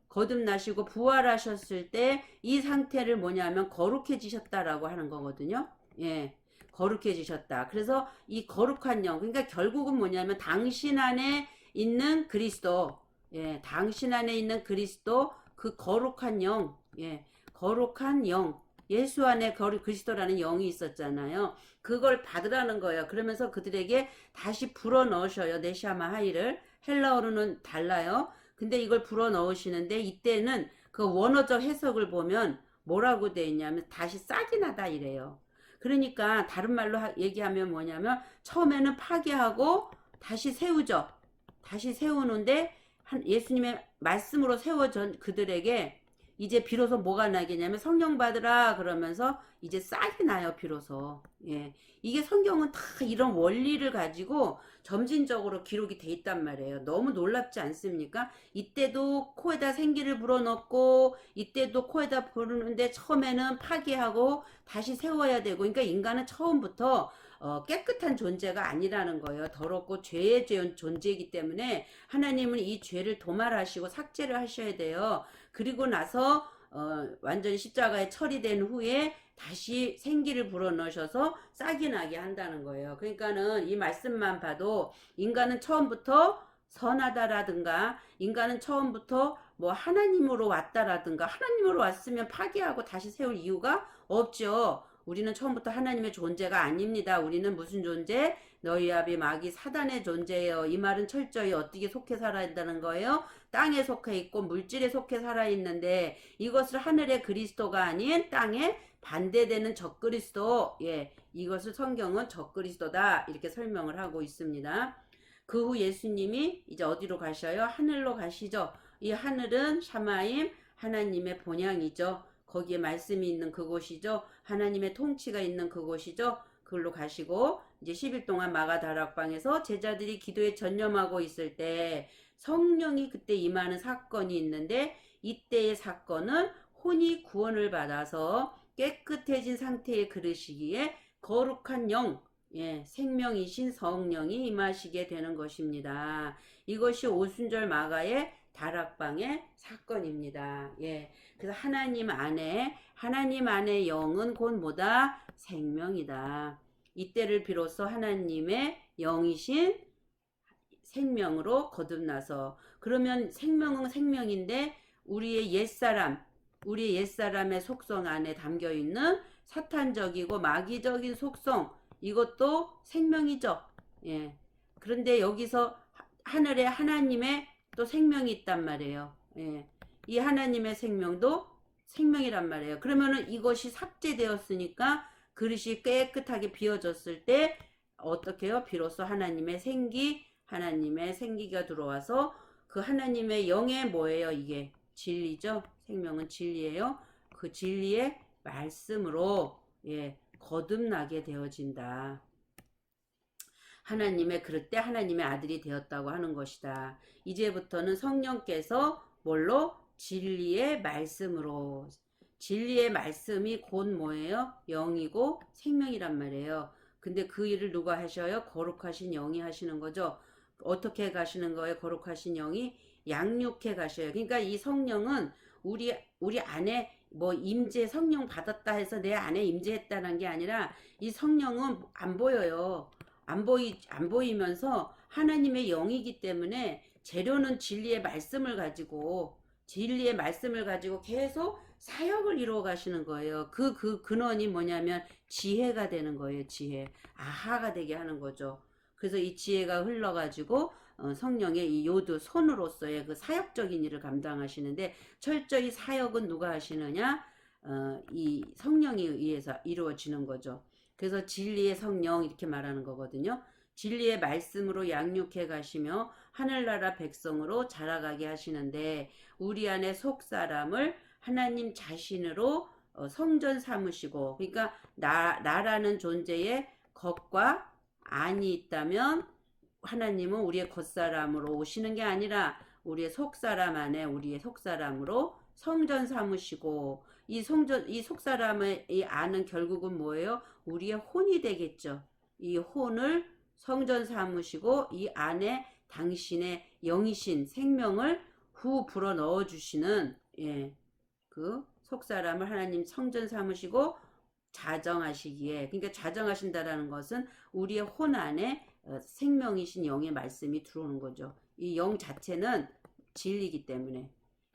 거듭나시고 부활하셨을 때 이 상태를 뭐냐면 거룩해지셨다라고 하는 거거든요. 예. 거룩해지셨다. 그래서 이 거룩한 영, 그러니까 결국은 뭐냐면 당신 안에 있는 그리스도, 예, 당신 안에 있는 그리스도, 그 거룩한 영, 예, 거룩한 영, 예수 안에 그리스도라는 영이 있었잖아요. 그걸 받으라는 거예요. 그러면서 그들에게 다시 불어 넣으셔요. 네샤마 하이를. 헬라어로는 달라요. 근데 이걸 불어 넣으시는데 이때는 그 원어적 해석을 보면 뭐라고 돼 있냐면 다시 싹이 나다 이래요. 그러니까 다른 말로 얘기하면 뭐냐면 처음에는 파괴하고 다시 세우죠. 다시 세우는데 예수님의 말씀으로 세워진 그들에게 이제 비로소 뭐가 나겠냐면 성령 받으라 그러면서 이제 싹이 나요. 비로소. 예. 이게 성경은 다 이런 원리를 가지고 점진적으로 기록이 돼 있단 말이에요. 너무 놀랍지 않습니까? 이때도 코에다 생기를 불어넣고 이때도 코에다 부르는데 처음에는 파괴하고 다시 세워야 되고, 그러니까 인간은 처음부터 깨끗한 존재가 아니라는 거예요. 더럽고 죄의 존재이기 때문에 하나님은 이 죄를 도말하시고 삭제를 하셔야 돼요. 그리고 나서 완전히 십자가에 처리된 후에 다시 생기를 불어넣으셔서 싹이 나게 한다는 거예요. 그러니까는 이 말씀만 봐도 인간은 처음부터 선하다라든가 인간은 처음부터 뭐 하나님으로 왔다라든가 하나님으로 왔으면 파괴하고 다시 세울 이유가 없죠. 우리는 처음부터 하나님의 존재가 아닙니다. 우리는 무슨 존재? 너희 아비 마귀 사단의 존재예요. 이 말은 철저히 어떻게 속해 살아야 한다는 거예요? 땅에 속해 있고 물질에 속해 살아 있는데 이것을 하늘의 그리스도가 아닌 땅에 반대되는 적그리스도, 예, 이것을 성경은 적그리스도다 이렇게 설명을 하고 있습니다. 그 후 예수님이 이제 어디로 가셔요? 하늘로 가시죠. 이 하늘은 샤마임, 하나님의 본향이죠. 거기에 말씀이 있는 그곳이죠. 하나님의 통치가 있는 그곳이죠. 그걸로 가시고 이제 10일 동안 마가다락방에서 제자들이 기도에 전념하고 있을 때 성령이 그때 임하는 사건이 있는데, 이때의 사건은 혼이 구원을 받아서 깨끗해진 상태에 그르시기에 거룩한 영, 예, 생명이신 성령이 임하시게 되는 것입니다. 이것이 오순절 마가의 다락방의 사건입니다. 예. 그래서 하나님 안에 영은 곧 뭐다? 생명이다. 이때를 비로소 하나님의 영이신 생명으로 거듭나서, 그러면 생명은 생명인데 우리의 옛사람의 속성 안에 담겨 있는 사탄적이고 마귀적인 속성, 이것도 생명이죠. 예. 그런데 여기서 하늘에 하나님의 또 생명이 있단 말이에요. 예. 이 하나님의 생명도 생명이란 말이에요. 그러면은 이것이 삭제되었으니까 그릇이 깨끗하게 비워졌을 때 어떻게 해요? 비로소 하나님의 생기가 들어와서 그 하나님의 영의 뭐예요? 이게 진리죠. 생명은 진리예요. 그 진리의 말씀으로 예, 거듭나게 되어진다. 하나님의 그릇 때 하나님의 아들이 되었다고 하는 것이다. 이제부터는 성령께서 뭘로? 진리의 말씀으로. 진리의 말씀이 곧 뭐예요? 영이고 생명이란 말이에요. 근데 그 일을 누가 하셔요? 거룩하신 영이 하시는 거죠. 어떻게 가시는 거예요? 거룩하신 영이 양육해 가셔요. 그러니까 이 성령은 우리 안에 뭐 임재 성령 받았다 해서 내 안에 임재했다는 게 아니라 이 성령은 안 보여요. 안 보이면서 하나님의 영이기 때문에 재료는 진리의 말씀을 가지고 계속 사역을 이루어 가시는 거예요. 그 근원이 뭐냐면 지혜가 되는 거예요. 지혜. 아하가 되게 하는 거죠. 그래서 이 지혜가 흘러가지고 성령의 이 요드 손으로서의 그 사역적인 일을 감당하시는데, 철저히 사역은 누가 하시느냐? 이 성령에 의해서 이루어지는 거죠. 그래서 진리의 성령 이렇게 말하는 거거든요. 진리의 말씀으로 양육해 가시며 하늘나라 백성으로 자라가게 하시는데, 우리 안에 속 사람을 하나님 자신으로 성전 삼으시고, 그러니까 나라는 존재의 겉과 안이 있다면 하나님은 우리의 겉사람으로 오시는 게 아니라 우리의 속사람 안에 우리의 속사람으로 성전 삼으시고, 이 속사람의 이 안은 결국은 뭐예요? 우리의 혼이 되겠죠. 이 혼을 성전 삼으시고 이 안에 당신의 영이신 생명을 후 불어 넣어 주시는, 예, 그 속사람을 하나님 성전 삼으시고 자정하시기에, 그러니까 자정하신다라는 것은 우리의 혼 안에 생명이신 영의 말씀이 들어오는 거죠. 이 영 자체는 진리이기 때문에,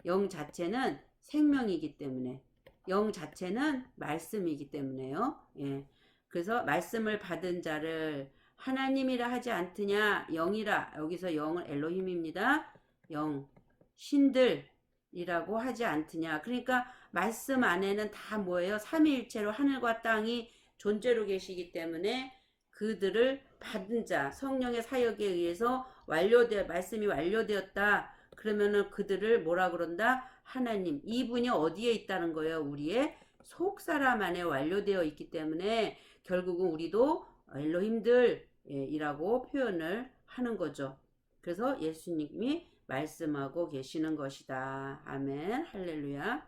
영 자체는 생명이기 때문에, 영 자체는 말씀이기 때문에요. 예. 그래서 말씀을 받은 자를 하나님이라 하지 않느냐? 영이라. 여기서 영은 엘로힘입니다. 영, 신들이라고 하지 않느냐? 그러니까 말씀 안에는 다 뭐예요? 삼위일체로 하늘과 땅이 존재로 계시기 때문에 그들을 받은 자, 성령의 사역에 의해서 말씀이 완료되었다. 그러면은 그들을 뭐라 그런다? 하나님. 이분이 어디에 있다는 거예요? 우리의 속 사람 안에 완료되어 있기 때문에 결국은 우리도 엘로힘들이라고 표현을 하는 거죠. 그래서 예수님이 말씀하고 계시는 것이다. 아멘. 할렐루야.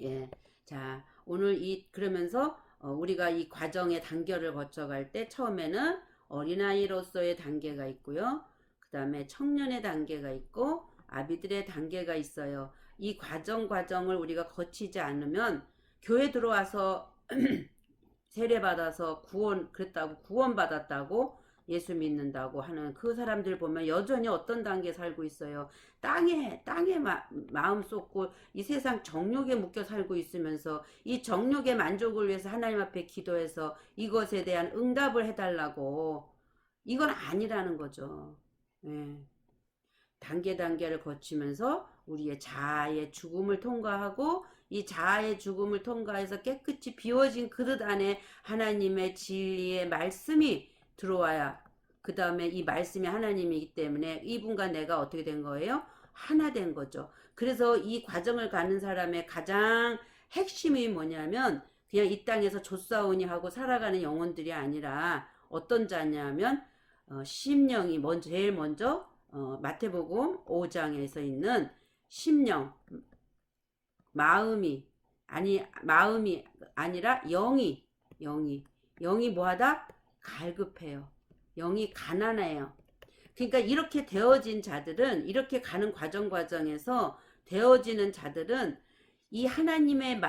예. 자, 오늘 그러면서 우리가 이 과정의 단계를 거쳐갈 때 처음에는 어린아이로서의 단계가 있고요. 그 다음에 청년의 단계가 있고 아비들의 단계가 있어요. 이 과정을 우리가 거치지 않으면 교회 들어와서 세례받아서 구원받았다고 예수 믿는다고 하는 그 사람들 보면 여전히 어떤 단계에 살고 있어요. 땅에 마음 쏟고 이 세상 정욕에 묶여 살고 있으면서 이 정욕의 만족을 위해서 하나님 앞에 기도해서 이것에 대한 응답을 해달라고. 이건 아니라는 거죠. 예. 단계를 거치면서 우리의 자아의 죽음을 통과하고, 이 자아의 죽음을 통과해서 깨끗이 비워진 그릇 안에 하나님의 진리의 말씀이 들어와야, 그 다음에 이 말씀이 하나님이기 때문에 이분과 내가 어떻게 된 거예요? 하나 된 거죠. 그래서 이 과정을 가는 사람의 가장 핵심이 뭐냐면 그냥 이 땅에서 조사오니 하고 살아가는 영혼들이 아니라 어떤 자냐면 심령이 제일 먼저 마태복음 5장에서 있는 심령, 마음이 아니라 영이 뭐하다? 갈급해요. 영이 가난해요. 그러니까 이렇게 되어진 자들은, 이렇게 가는 과정에서 되어지는 자들은 이 하나님의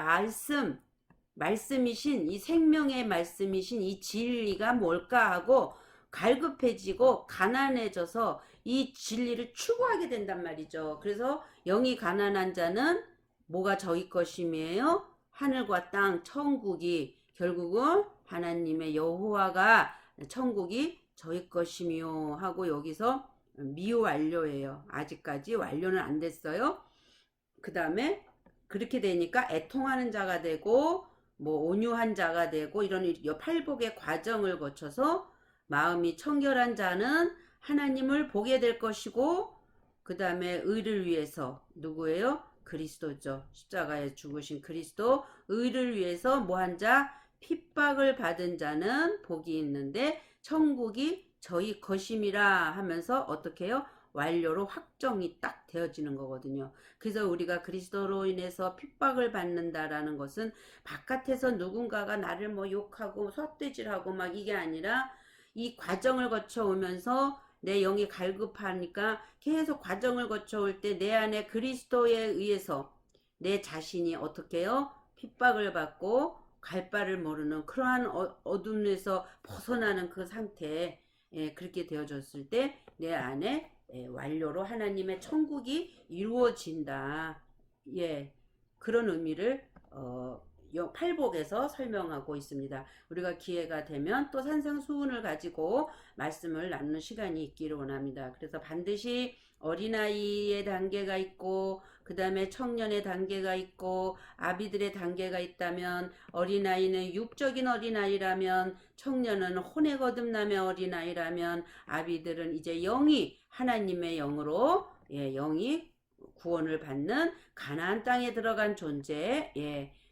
말씀이신, 이 생명의 말씀이신 이 진리가 뭘까 하고 갈급해지고 가난해져서 이 진리를 추구하게 된단 말이죠. 그래서 영이 가난한 자는 뭐가 저희 것임이에요? 하늘과 땅, 천국이, 결국은 하나님의 여호와가 천국이 저희 것이미요 하고 여기서 미완료예요. 아직까지 완료는 안 됐어요. 그 다음에 그렇게 되니까 애통하는 자가 되고 뭐 온유한 자가 되고 이런 팔복의 과정을 거쳐서 마음이 청결한 자는 하나님을 보게 될 것이고, 그 다음에 의를 위해서 누구예요? 그리스도죠. 십자가에 죽으신 그리스도, 의를 위해서 뭐한 자? 핍박을 받은 자는 복이 있는데 천국이 저희 것임이라 하면서 어떻게 해요? 완료로 확정이 딱 되어지는 거거든요. 그래서 우리가 그리스도로 인해서 핍박을 받는다라는 것은 바깥에서 누군가가 나를 뭐 욕하고 헛되질하고 막 이게 아니라 이 과정을 거쳐오면서 내 영이 갈급하니까 계속 과정을 거쳐올 때 내 안에 그리스도에 의해서 내 자신이 어떻게 해요? 핍박을 받고 갈 바를 모르는 그러한 어둠에서 벗어나는 그 상태에 그렇게 되어졌을 때 내 안에 완료로 하나님의 천국이 이루어진다. 예, 그런 의미를 팔복에서 설명하고 있습니다. 우리가 기회가 되면 또 산상수훈을 가지고 말씀을 나누는 시간이 있기를 원합니다. 그래서 반드시 어린아이의 단계가 있고 그 다음에 청년의 단계가 있고 아비들의 단계가 있다면, 어린아이는 육적인 어린아이라면, 청년은 혼에 거듭남의 어린아이라면, 아비들은 이제 영이 하나님의 영으로 영이 구원을 받는 가나안 땅에 들어간 존재,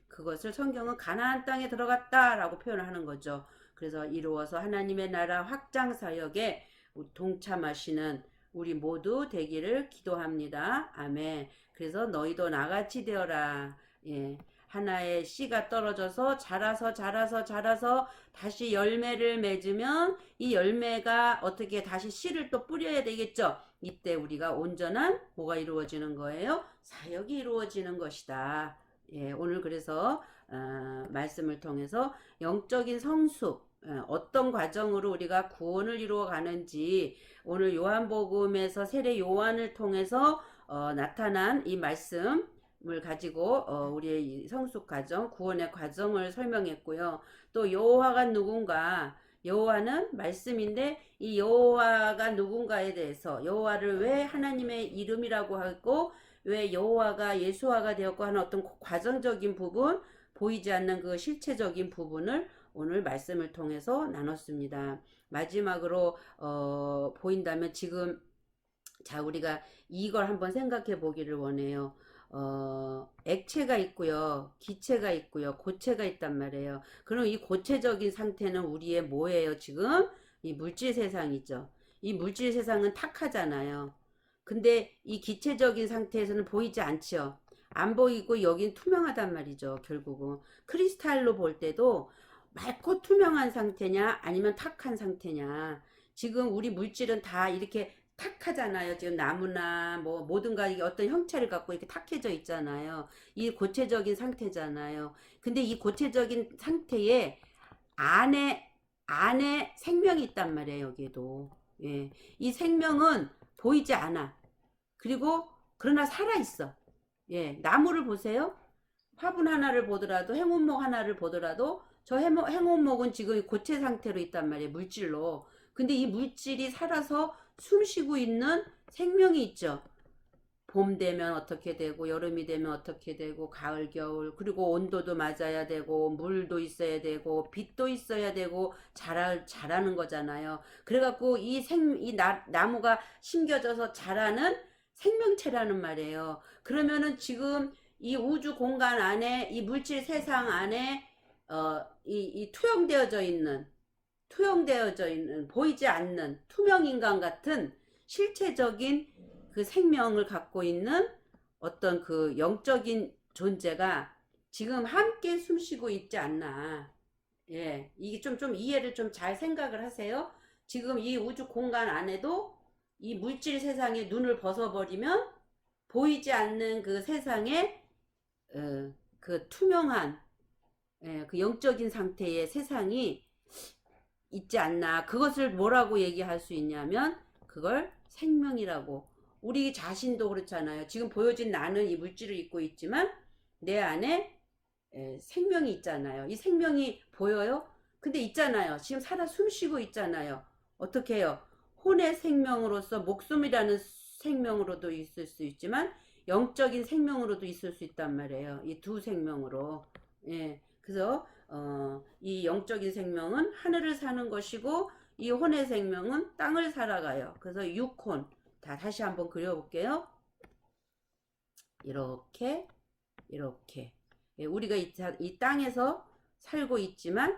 그것을 성경은 가나안 땅에 들어갔다라고 표현을 하는 거죠. 그래서 이루어서 하나님의 나라 확장 사역에 동참하시는 우리 모두 되기를 기도합니다. 아멘. 그래서 너희도 나같이 되어라. 하나의 씨가 떨어져서 자라서 다시 열매를 맺으면 이 열매가 어떻게 다시 씨를 또 뿌려야 되겠죠. 이때 우리가 온전한 뭐가 이루어지는 거예요? 사역이 이루어지는 것이다. 오늘 그래서 말씀을 통해서 영적인 성숙, 어떤 과정으로 우리가 구원을 이루어 가는지 오늘 요한복음에서 세례 요한을 통해서 나타난 이 말씀을 가지고 우리의 성숙 과정, 구원의 과정을 설명했고요. 또 여호와가 누군가, 여호와는 말씀인데 이 여호와가 누군가에 대해서, 여호와를 왜 하나님의 이름이라고 하고 왜 여호와가 예수화가 되었고 하는 어떤 과정적인 부분, 보이지 않는 그 실체적인 부분을 오늘 말씀을 통해서 나눴습니다. 마지막으로 보인다면 지금 우리가 이걸 한번 생각해 보기를 원해요. 액체가 있고요, 기체가 있고요, 고체가 있단 말이에요. 그럼 이 고체적인 상태는 우리의 뭐예요? 지금 이 물질 세상이죠. 이 물질 세상은 탁하잖아요. 근데 이 기체적인 상태에서는 보이지 않죠. 안 보이고 여긴 투명하단 말이죠. 결국은 크리스탈로 볼 때도 맑고 투명한 상태냐 아니면 탁한 상태냐. 지금 우리 물질은 다 이렇게 탁하잖아요. 지금 나무나 뭐 모든가 이게 어떤 형체를 갖고 이렇게 탁해져 있잖아요. 이 고체적인 상태잖아요. 근데 이 고체적인 상태에 안에 생명이 있단 말이에요. 여기에도. 이 생명은 보이지 않아. 그리고 그러나 살아있어. 나무를 보세요. 화분 하나를 보더라도, 행운목 하나를 보더라도 저 행운목은 지금 고체 상태로 있단 말이에요. 물질로. 근데 이 물질이 살아서 숨쉬고 있는 생명이 있죠. 봄 되면 어떻게 되고 여름이 되면 어떻게 되고 가을 겨울, 그리고 온도도 맞아야 되고 물도 있어야 되고 빛도 있어야 되고 자라는 거잖아요. 그래갖고 이 나무가 심겨져서 자라는 생명체라는 말이에요. 그러면은 지금 이 우주 공간 안에, 이 물질 세상 안에 이 투영되어져 있는 보이지 않는 투명 인간 같은 실체적인 그 생명을 갖고 있는 어떤 그 영적인 존재가 지금 함께 숨쉬고 있지 않나. 이게 좀 이해를 좀 잘 생각을 하세요. 지금 이 우주 공간 안에도 이 물질 세상에 눈을 벗어버리면 보이지 않는 그 세상에 그 투명한 그 영적인 상태의 세상이 있지 않나. 그것을 뭐라고 얘기할 수 있냐면 그걸 생명이라고. 우리 자신도 그렇잖아요. 지금 보여진 나는 이 물질을 입고 있지만 내 안에 생명이 있잖아요. 이 생명이 보여요? 근데 있잖아요. 지금 살아 숨쉬고 있잖아요. 어떻게 해요? 혼의 생명으로서 목숨이라는 생명으로도 있을 수 있지만 영적인 생명으로도 있을 수 있단 말이에요. 이 두 생명으로. 예. 그래서 이 영적인 생명은 하늘을 사는 것이고 이 혼의 생명은 땅을 살아가요. 그래서 육혼. 다시 한번 그려볼게요. 이렇게 이렇게. 예, 우리가 이 땅에서 살고 있지만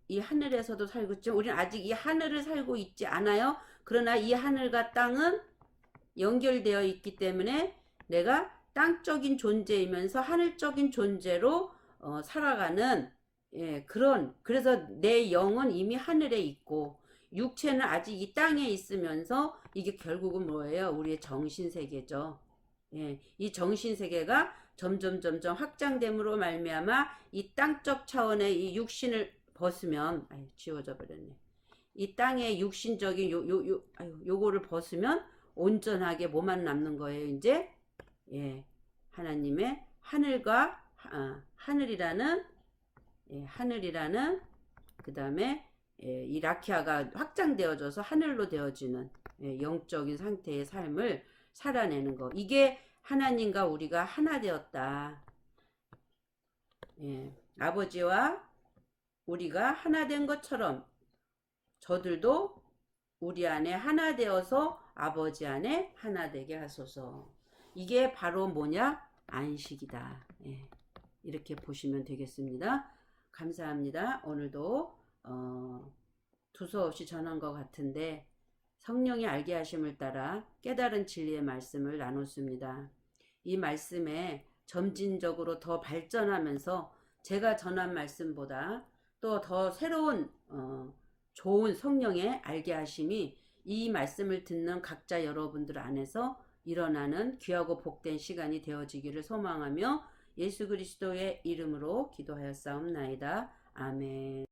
이 하늘에서도 살고 있지만 우리는 아직 이 하늘을 살고 있지 않아요. 그러나 이 하늘과 땅은 연결되어 있기 때문에 내가 땅적인 존재이면서 하늘적인 존재로 살아가는 그래서 내 영은 이미 하늘에 있고 육체는 아직 이 땅에 있으면서 이게 결국은 뭐예요? 우리의 정신세계죠. 예, 이 정신세계가 점점 확장됨으로 말미암아 이 땅적 차원의 이 육신을 벗으면 지워져 버렸네. 이 땅의 육신적인 요거를 벗으면 온전하게 뭐만 남는 거예요. 이제 하나님의 하늘과 하늘이라는 그 다음에 이 라키아가 확장되어져서 하늘로 되어지는 영적인 상태의 삶을 살아내는 거. 이게 하나님과 우리가 하나 되었다. 아버지와 우리가 하나 된 것처럼 저들도 우리 안에 하나 되어서 아버지 안에 하나 되게 하소서. 이게 바로 뭐냐? 안식이다. 이렇게 보시면 되겠습니다. 감사합니다. 오늘도 두서없이 전한 것 같은데 성령의 알게 하심을 따라 깨달은 진리의 말씀을 나눴습니다. 이 말씀에 점진적으로 더 발전하면서 제가 전한 말씀보다 또 더 새로운 좋은 성령의 알게 하심이 이 말씀을 듣는 각자 여러분들 안에서 일어나는 귀하고 복된 시간이 되어지기를 소망하며 예수 그리스도의 이름으로 기도하였사옵나이다. 아멘.